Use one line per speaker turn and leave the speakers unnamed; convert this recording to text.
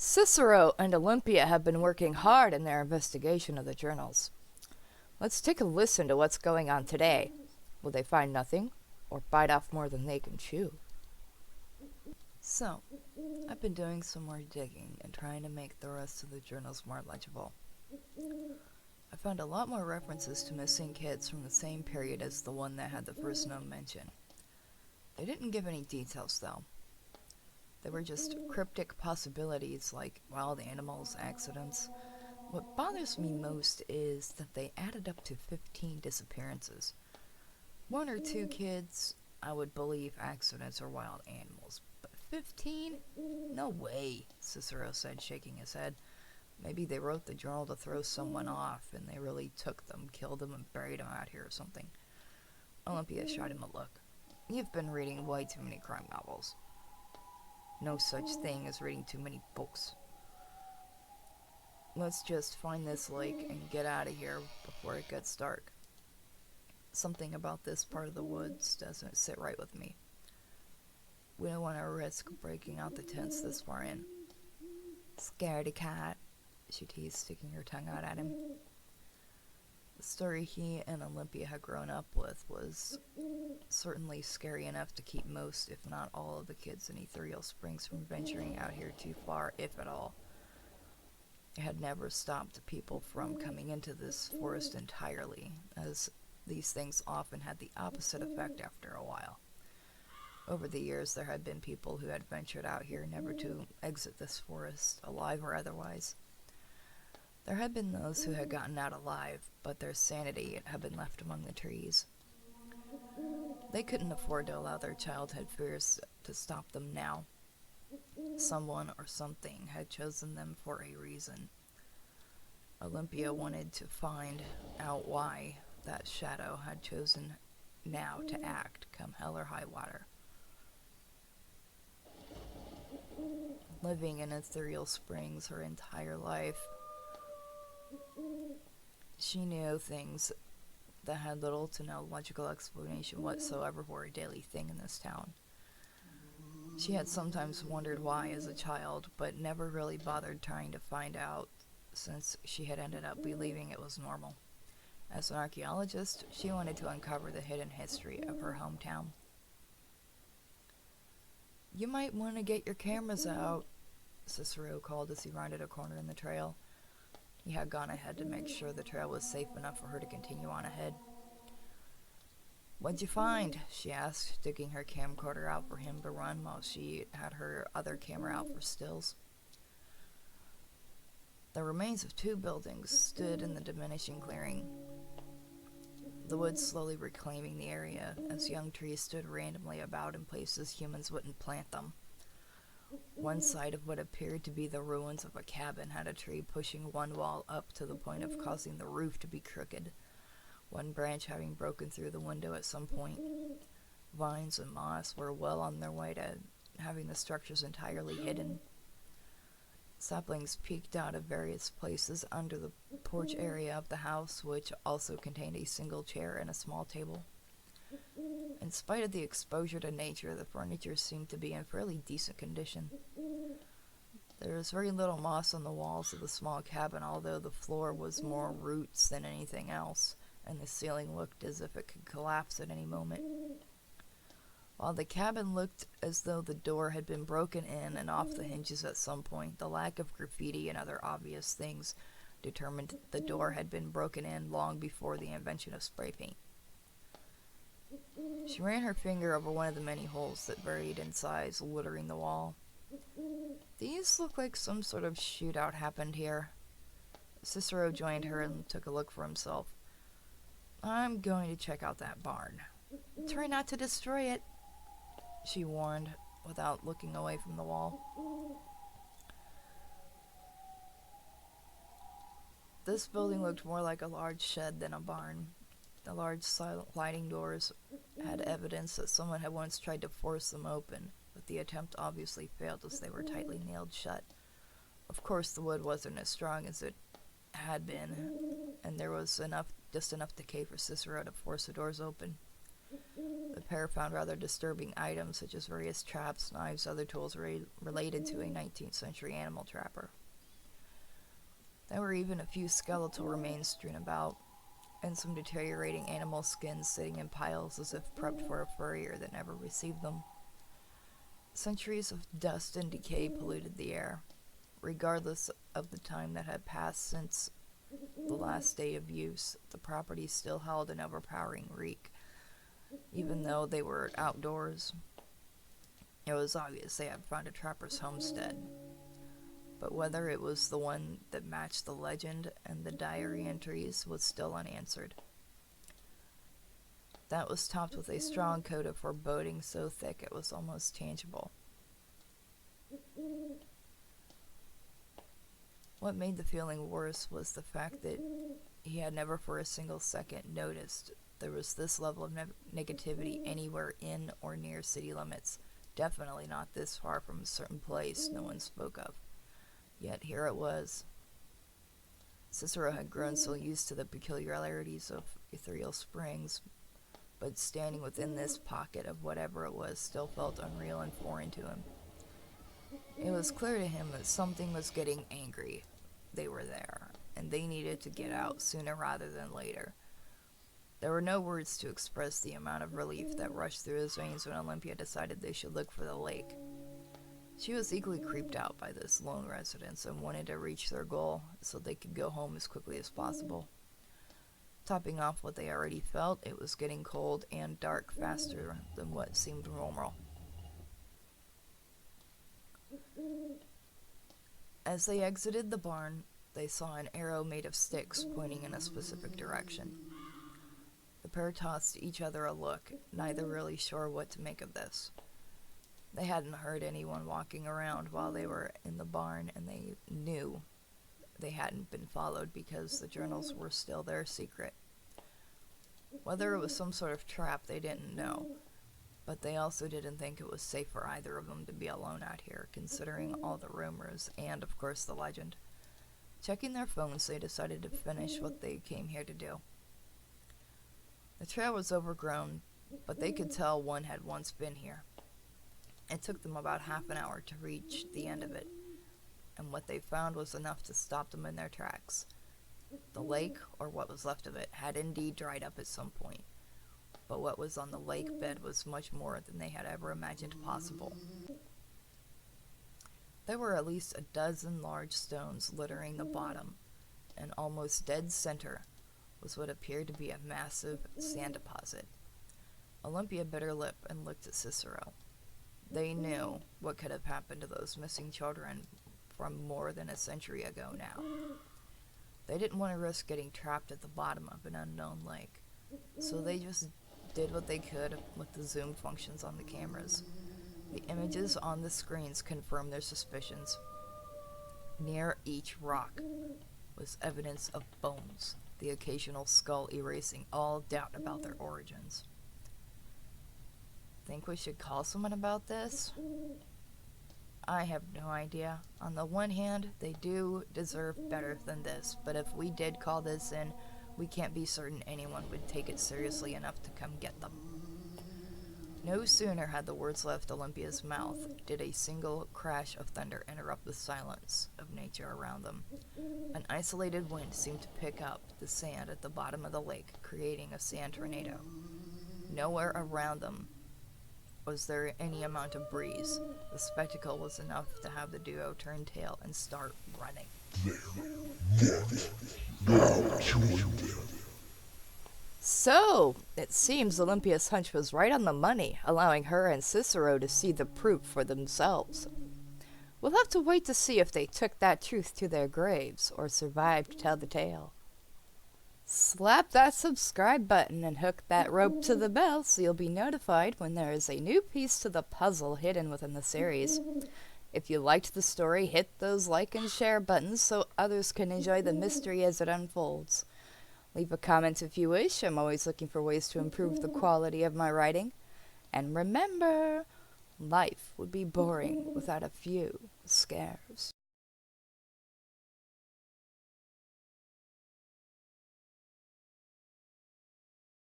Cicero and Olympia have been working hard in their investigation of the journals. Let's take a listen to what's going on today. Will they find nothing, or bite off more than they can chew? So, I've been doing some more digging and trying to make the rest of the journals more legible. I found a lot more references to missing kids from the same period as the one that had the first known mention. They didn't give any details, though. They were just cryptic possibilities like wild animals, accidents. What bothers me most is that they added up to 15 disappearances. One or two kids, I would believe accidents or wild animals, but 15? No way, Cicero said, shaking his head. Maybe they wrote the journal to throw someone off, and they really took them, killed them, and buried them out here or something. Olympia shot him a look. You've been reading way too many crime novels. No such thing as reading too many books. Let's just find this lake and get out of here before it gets dark. Something about this part of the woods doesn't sit right with me. We don't want to risk breaking out the tents this far in. Scaredy cat, she teased, sticking her tongue out at him. The story he and Olympia had grown up with was certainly scary enough to keep most, if not all, of the kids in Ethereal Springs from venturing out here too far, if at all. It had never stopped people from coming into this forest entirely, as these things often had the opposite effect after a while. Over the years, there had been people who had ventured out here never to exit this forest, alive or otherwise. There had been those who had gotten out alive, but their sanity had been left among the trees. They couldn't afford to allow their childhood fears to stop them now. Someone or something had chosen them for a reason. Olympia wanted to find out why that shadow had chosen now to act, come hell or high water. Living in Ethereal Springs her entire life, she knew things that had little to no logical explanation whatsoever for a daily thing in this town. She had sometimes wondered why as a child, but never really bothered trying to find out, since she had ended up believing it was normal. As an archaeologist, she wanted to uncover the hidden history of her hometown. You might want to get your cameras out, Cicero called as he rounded a corner in the trail. He had gone ahead to make sure the trail was safe enough for her to continue on ahead. What'd you find? She asked, digging her camcorder out for him to run while she had her other camera out for stills. The remains of two buildings stood in the diminishing clearing, the woods slowly reclaiming the area as young trees stood randomly about in places humans wouldn't plant them. One side of what appeared to be the ruins of a cabin had a tree pushing one wall up to the point of causing the roof to be crooked, one branch having broken through the window at some point. Vines and moss were well on their way to having the structures entirely hidden. Saplings peeked out of various places under the porch area of the house, which also contained a single chair and a small table. In spite of the exposure to nature, the furniture seemed to be in fairly decent condition. There was very little moss on the walls of the small cabin, although the floor was more roots than anything else, and the ceiling looked as if it could collapse at any moment. While the cabin looked as though the door had been broken in and off the hinges at some point, the lack of graffiti and other obvious things determined the door had been broken in long before the invention of spray paint. She ran her finger over one of the many holes that varied in size, littering the wall. These look like some sort of shootout happened here. Cicero joined her and took a look for himself. I'm going to check out that barn. Try not to destroy it, she warned, without looking away from the wall. This building looked more like a large shed than a barn. The large sliding doors had evidence that someone had once tried to force them open, but the attempt obviously failed as they were tightly nailed shut. Of course, the wood wasn't as strong as it had been, and there was just enough decay for Cicero to force the doors open. The pair found rather disturbing items such as various traps, knives, other tools related to a 19th century animal trapper. There were even a few skeletal remains strewn about, and some deteriorating animal skins sitting in piles as if prepped for a furrier that never received them. Centuries of dust and decay polluted the air. Regardless of the time that had passed since the last day of use, the property still held an overpowering reek. Even though they were outdoors, it was obvious they had found a trapper's homestead. But whether it was the one that matched the legend and the diary entries was still unanswered. That was topped with a strong coat of foreboding so thick it was almost tangible. What made the feeling worse was the fact that he had never for a single second noticed there was this level of negativity anywhere in or near city limits, definitely not this far from a certain place no one spoke of. Yet here it was. Cicero had grown so used to the peculiarities of ethereal springs, but standing within this pocket of whatever it was still felt unreal and foreign to him. It was clear to him that something was getting angry. They were there, and they needed to get out sooner rather than later. There were no words to express the amount of relief that rushed through his veins when Olympia decided they should look for the lake. She was equally creeped out by this lone residence and wanted to reach their goal so they could go home as quickly as possible. Topping off what they already felt, it was getting cold and dark faster than what seemed normal. As they exited the barn, they saw an arrow made of sticks pointing in a specific direction. The pair tossed each other a look, neither really sure what to make of this. They hadn't heard anyone walking around while they were in the barn, and they knew they hadn't been followed because the journals were still their secret. Whether it was some sort of trap, they didn't know, but they also didn't think it was safe for either of them to be alone out here, considering all the rumors and, of course, the legend. Checking their phones, they decided to finish what they came here to do. The trail was overgrown, but they could tell one had once been here. It took them about half an hour to reach the end of it, and what they found was enough to stop them in their tracks. The lake, or what was left of it, had indeed dried up at some point, but what was on the lake bed was much more than they had ever imagined possible. There were at least a dozen large stones littering the bottom, and almost dead center was what appeared to be a massive sand deposit. Olympia bit her lip and looked at Cicero. They knew what could have happened to those missing children from more than a century ago now. They didn't want to risk getting trapped at the bottom of an unknown lake, so they just did what they could with the zoom functions on the cameras. The images on the screens confirmed their suspicions. Near each rock was evidence of bones, the occasional skull erasing all doubt about their origins. Think we should call someone about this? I have no idea. On the one hand, they do deserve better than this, but if we did call this in, we can't be certain anyone would take it seriously enough to come get them. No sooner had the words left Olympia's mouth did a single crash of thunder interrupt the silence of nature around them. An isolated wind seemed to pick up the sand at the bottom of the lake, creating a sand tornado. Nowhere around them was there any amount of breeze. The spectacle was enough to have the duo turn tail and start running.
Now join them.
So, it seems Olympia's hunch was right on the money, allowing her and Cicero to see the proof for themselves. We'll have to wait to see if they took that truth to their graves or survived to tell the tale. Slap that subscribe button and hook that rope to the bell so you'll be notified when there is a new piece to the puzzle hidden within the series. If you liked the story, hit those like and share buttons so others can enjoy the mystery as it unfolds. Leave a comment if you wish. I'm always looking for ways to improve the quality of my writing. And remember, life would be boring without a few scares.